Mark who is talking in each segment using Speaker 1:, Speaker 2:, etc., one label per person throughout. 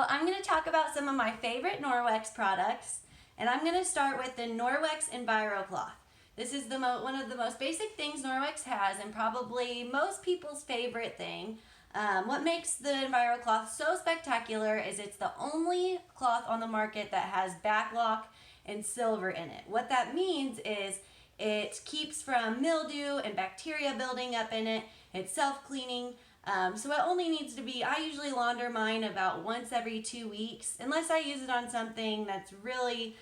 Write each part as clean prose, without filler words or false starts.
Speaker 1: I'm going to talk about some of my favorite Norwex products, and I'm going to start with the Norwex EnviroCloth. This is one of the most basic things Norwex has, and probably most people's favorite thing. What makes the EnviroCloth so spectacular is it's the only cloth on the market that has backlock and silver in it. What that means is it keeps from mildew and bacteria building up in it. It's self-cleaning. So it only needs to be, I usually launder mine about once every 2 weeks, unless I use it on something that's really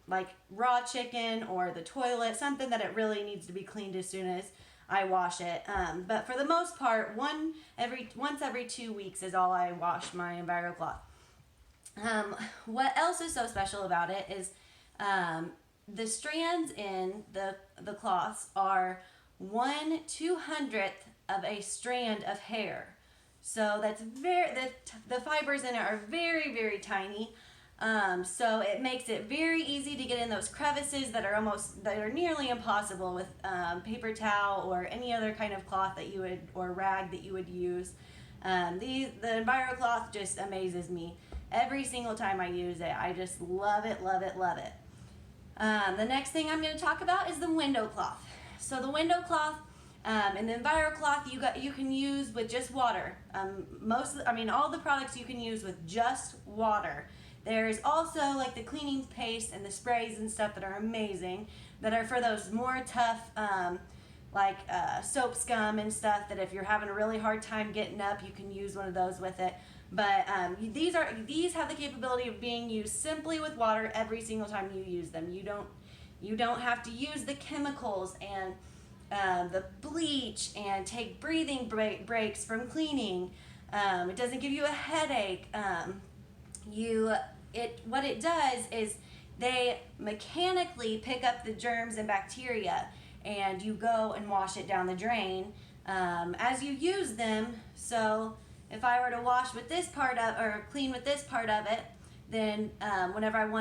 Speaker 1: like raw chicken or the toilet, something that it really needs to be cleaned as soon as I wash it. But for the most part, once every 2 weeks is all I wash my EnviroCloth. What else is so special about it is the strands in the cloths are 1/200th of a strand of hair. So that's the fibers in it are very, very tiny. So it makes it very easy to get in those crevices that are nearly impossible with paper towel or any other kind of cloth that you would, or rag that you would use. The EnviroCloth just amazes me. Every single time I use it, I just love it, love it, love it. The next thing I'm going to talk about is the window cloth. So the window cloth and the EnviroCloth you can use with just water. All the products you can use with just water. There's also like the cleaning paste and the sprays and stuff that are amazing, that are for those more tough soap scum and stuff, that if you're having a really hard time getting up, you can use one of those with it. But these have the capability of being used simply with water every single time you use them. You don't have to use the chemicals and the bleach and take breathing breaks from cleaning. It doesn't give you a headache. What it does is they mechanically pick up the germs and bacteria, and you go and wash it down the drain as you use them. So if I were to wash with this part of, or clean with this part of it, then whenever I'm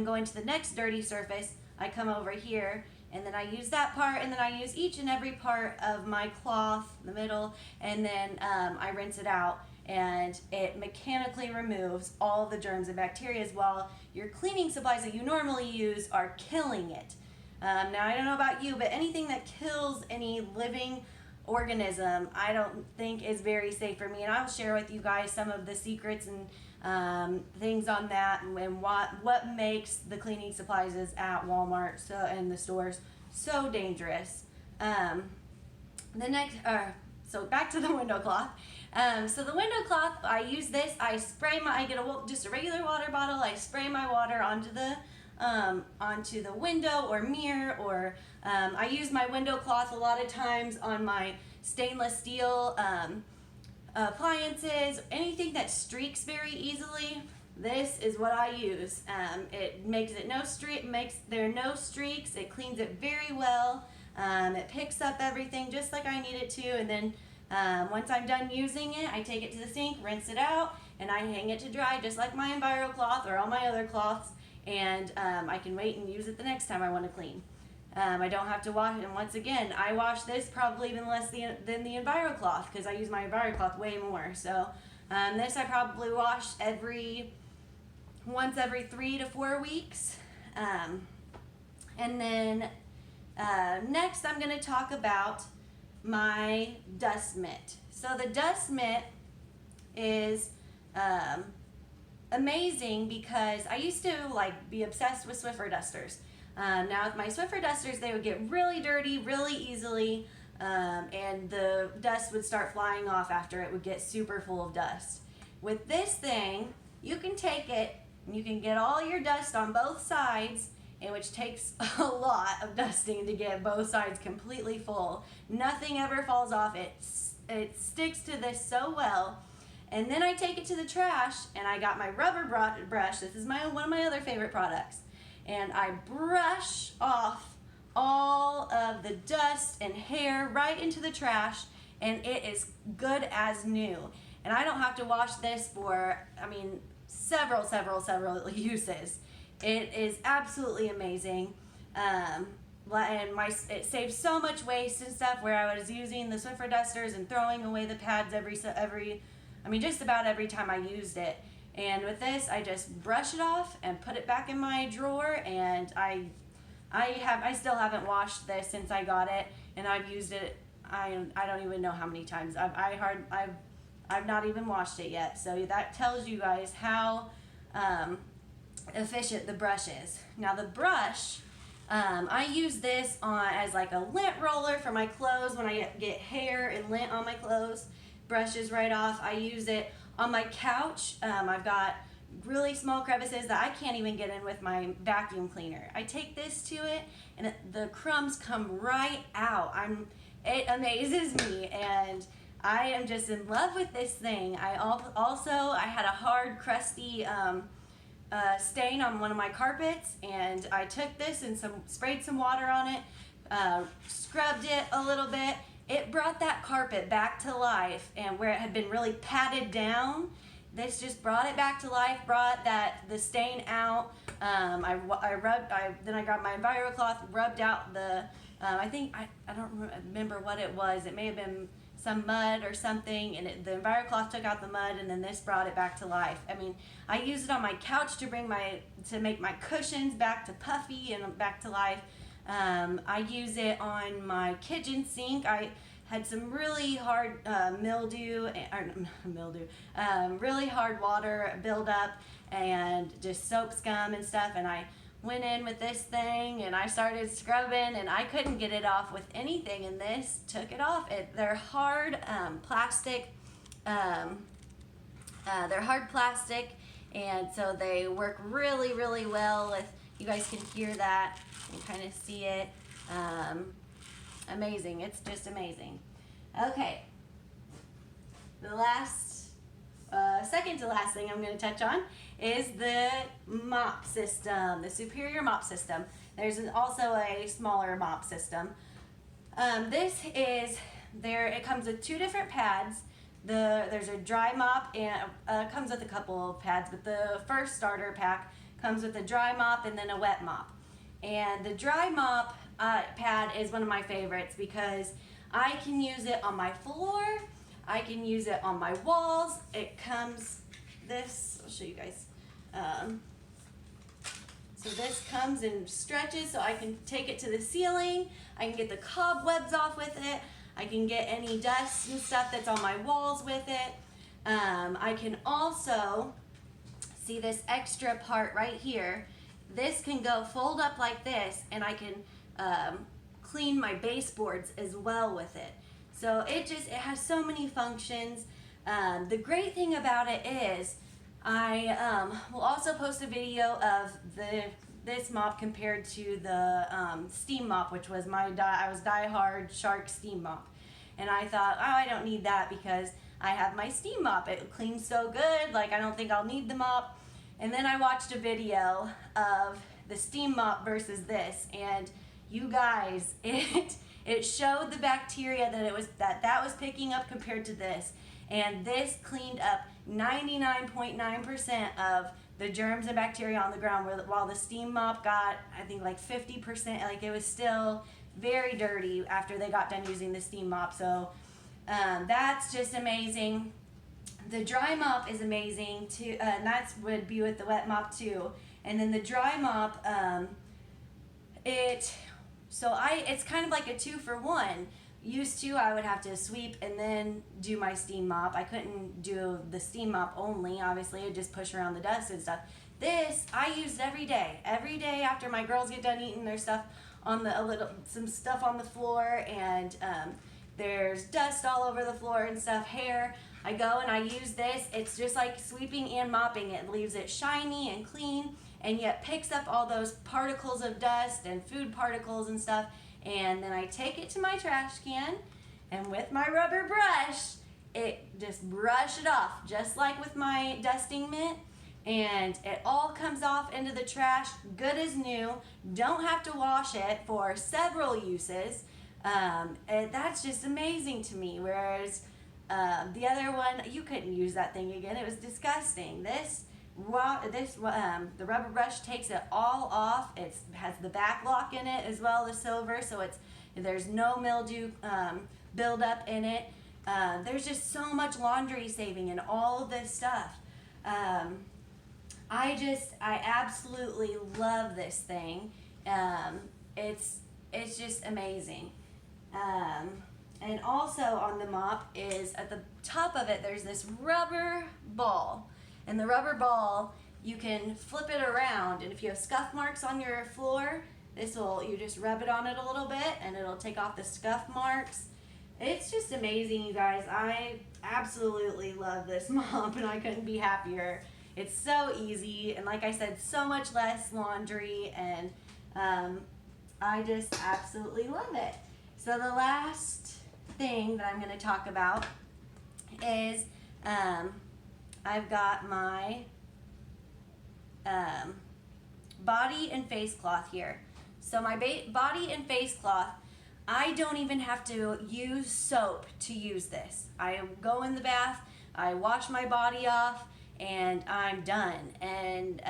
Speaker 1: going to the next dirty surface, I come over here and then I use that part, and then I use each and every part of my cloth, the middle, and then I rinse it out, and it mechanically removes all the germs and bacteria, while your cleaning supplies that you normally use are killing it. Now, I don't know about you, but anything that kills any living organism, I don't think is very safe for me, and I'll share with you guys some of the secrets and things on that, and what makes the cleaning supplies at Walmart and the stores so dangerous. So back to the window cloth. So the window cloth, I use this. I get just a regular water bottle. I spray my water onto the window or mirror, or I use my window cloth a lot of times on my stainless steel appliances, anything that streaks very easily. This is what I use. It makes it there are no streaks. It cleans it very well. It picks up everything just like I need it to, and then once I'm done using it, I take it to the sink, rinse it out, and I hang it to dry just like my EnviroCloth or all my other cloths, and I can wait and use it the next time I want to clean. I don't have to wash it, and once again, I wash this probably even less than the EnviroCloth, because I use my EnviroCloth way more. So this I probably wash once every 3 to 4 weeks. And then next I'm going to talk about my dust mitt. So the dust mitt is amazing, because I used to be obsessed with Swiffer dusters. Now with my Swiffer dusters, they would get really dirty really easily, and the dust would start flying off after it would get super full of dust. With this thing, you can take it and you can get all your dust on both sides, and which takes a lot of dusting to get both sides completely full. Nothing ever falls off. It sticks to this so well. And then I take it to the trash, and I got my rubber brush. This is one of my other favorite products. And I brush off all of the dust and hair right into the trash, and it is good as new. And I don't have to wash this for, several uses. It is absolutely amazing. And it saves so much waste and stuff, where I was using the Swiffer dusters and throwing away the pads just about every time I used it. And with this, I just brush it off and put it back in my drawer, and I still haven't washed this since I got it, and I've used it, I don't even know how many times. I've not even washed it yet. So that tells you guys how efficient the brush is. Now the brush, I use this as like a lint roller for my clothes when I get hair and lint on my clothes. Brushes right off. I use it on my couch. I've got really small crevices that I can't even get in with my vacuum cleaner. I take this to it, and the crumbs come right out. It amazes me, and I am just in love with this thing. I had a hard, crusty stain on one of my carpets, and I took this and sprayed some water on it, scrubbed it a little bit. It brought that carpet back to life, and where it had been really patted down, this just brought it back to life, brought the stain out. Then I grabbed my EnviroCloth, rubbed out I don't remember what it was. It may have been some mud or something, and the EnviroCloth took out the mud, and then this brought it back to life. I mean, I use it on my couch to make my cushions back to puffy and back to life. I use it on my kitchen sink. I had some really hard really hard water buildup and just soap scum and stuff, and I went in with this thing and I started scrubbing, and I couldn't get it off with anything, and this took it off. They're hard plastic. They're hard plastic, and so they work really, really well. You guys can hear that and kind of see it. Amazing. It's just amazing. Okay. The second to last thing I'm going to touch on is the mop system, the Superior mop system. There's also a smaller mop system. It comes with two different pads. There's a dry mop, and comes with a couple of pads, but the first starter pack comes with a dry mop and then a wet mop. And the dry mop pad is one of my favorites because I can use it on my floor, I can use it on my walls. I'll show you guys. So this comes and stretches, so I can take it to the ceiling. I can get the cobwebs off with it. I can get any dust and stuff that's on my walls with it. I can also, see this extra part right here, this can go fold up like this, and I can clean my baseboards as well with it. So it has so many functions. The great thing about it is I will also post a video of this mop compared to the steam mop, which was I was die-hard Shark steam mop. And I thought, oh, I don't need that because I have my steam mop. It cleans so good, like I don't think I'll need the mop. And then I watched a video of the steam mop versus this, and you guys, it showed the bacteria that was picking up compared to this, and this cleaned up 99.9% of the germs and bacteria on the ground, while the steam mop got, I think, like 50%. Like, it was still very dirty after they got done using the steam mop. So that's just amazing. The dry mop is amazing too, and that would be with the wet mop too. And then the dry mop, it's kind of like a 2-for-1. Used to, I would have to sweep and then do my steam mop. I couldn't do the steam mop only. Obviously, I'd just push around the dust and stuff. This I used every day. Every day after my girls get done eating their stuff some stuff on the floor, and there's dust all over the floor and stuff, hair. I go and I use this. It's just like sweeping and mopping. It leaves it shiny and clean, and yet picks up all those particles of dust and food particles and stuff. And then I take it to my trash can, and with my rubber brush, it just brush it off, just like with my dusting mitt, and it all comes off into the trash, good as new. Don't have to wash it for several uses. And that's just amazing to me. Whereas the other one, you couldn't use that thing again. It was disgusting. The rubber brush takes it all off. It has the back lock in it as well, the silver, so there's no mildew buildup in it. There's just so much laundry saving in all of this stuff. I absolutely love this thing. Um, it's just amazing. And also on the mop is at the top of it, there's this rubber ball. And the rubber ball, you can flip it around. And if you have scuff marks on your floor, you just rub it on it a little bit and it'll take off the scuff marks. It's just amazing, you guys. I absolutely love this mop and I couldn't be happier. It's so easy and like I said, so much less laundry, and I just absolutely love it. So the last thing that I'm going to talk about is I've got my body and face cloth here. So my body and face cloth, I don't even have to use soap to use this. I go in the bath, I wash my body off, and I'm done. And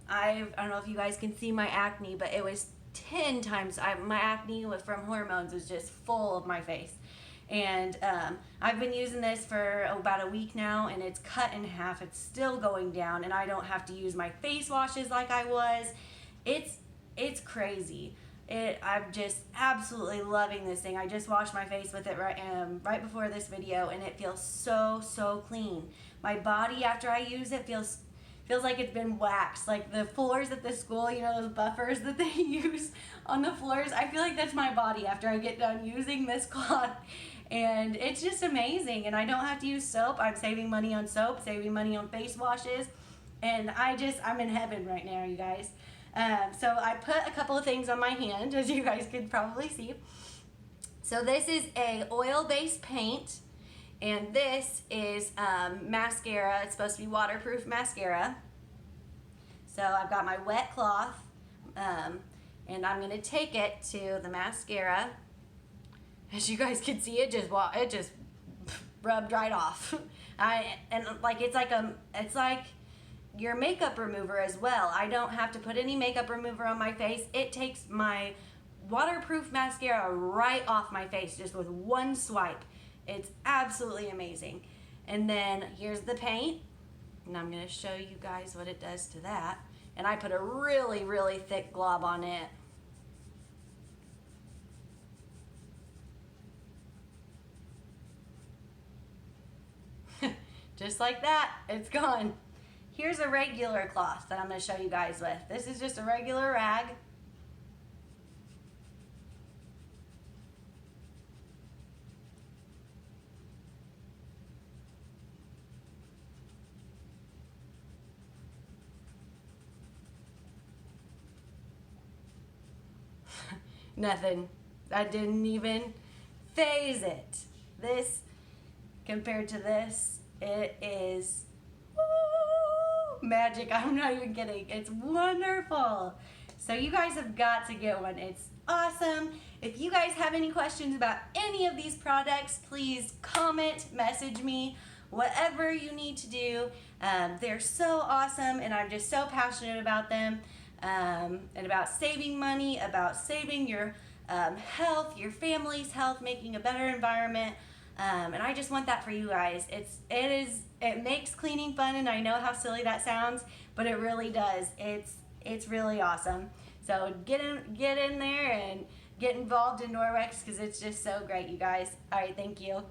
Speaker 1: I don't know if you guys can see my acne, but it was 10 times, my acne from hormones was just full of my face. And I've been using this for about a week now, and it's cut in half. It's still going down, and I don't have to use my face washes like I was. It's crazy. I'm just absolutely loving this thing. I just washed my face with it right before this video, and it feels so clean. My body after I use it feels like it's been waxed. Like the floors at the school, you know, those buffers that they use on the floors, I feel like that's my body after I get done using this cloth. And it's just amazing. And I don't have to use soap. I'm saving money on soap, saving money on face washes. And I'm in heaven right now, you guys. So I put a couple of things on my hand, as you guys could probably see. So this is a oil-based paint. And this is mascara. It's supposed to be waterproof mascara. So I've got my wet cloth, and I'm going to take it to the mascara. As you guys can see, it just rubbed right off. It's like your makeup remover as well. I don't have to put any makeup remover on my face. It takes my waterproof mascara right off my face just with one swipe. It's absolutely amazing. And then here's the paint, and I'm going to show you guys what it does to that. And I put a really thick glob on it. Just like that, it's gone. Here's a regular cloth that I'm going to show you guys with. This is just a regular rag. Nothing. That didn't even phase it. This, compared to this, it is magic. I'm not even kidding. It's wonderful. So you guys have got to get one. It's awesome. If you guys have any questions about any of these products, please comment, message me, whatever you need to do. They're so awesome, and I'm just so passionate about them. And about saving money, about saving your health, your family's health, making a better environment. And I just want that for you guys. It makes cleaning fun, and I know how silly that sounds, but it really does. It's really awesome. So get in there and get involved in Norwex because it's just so great, you guys. All right, thank you.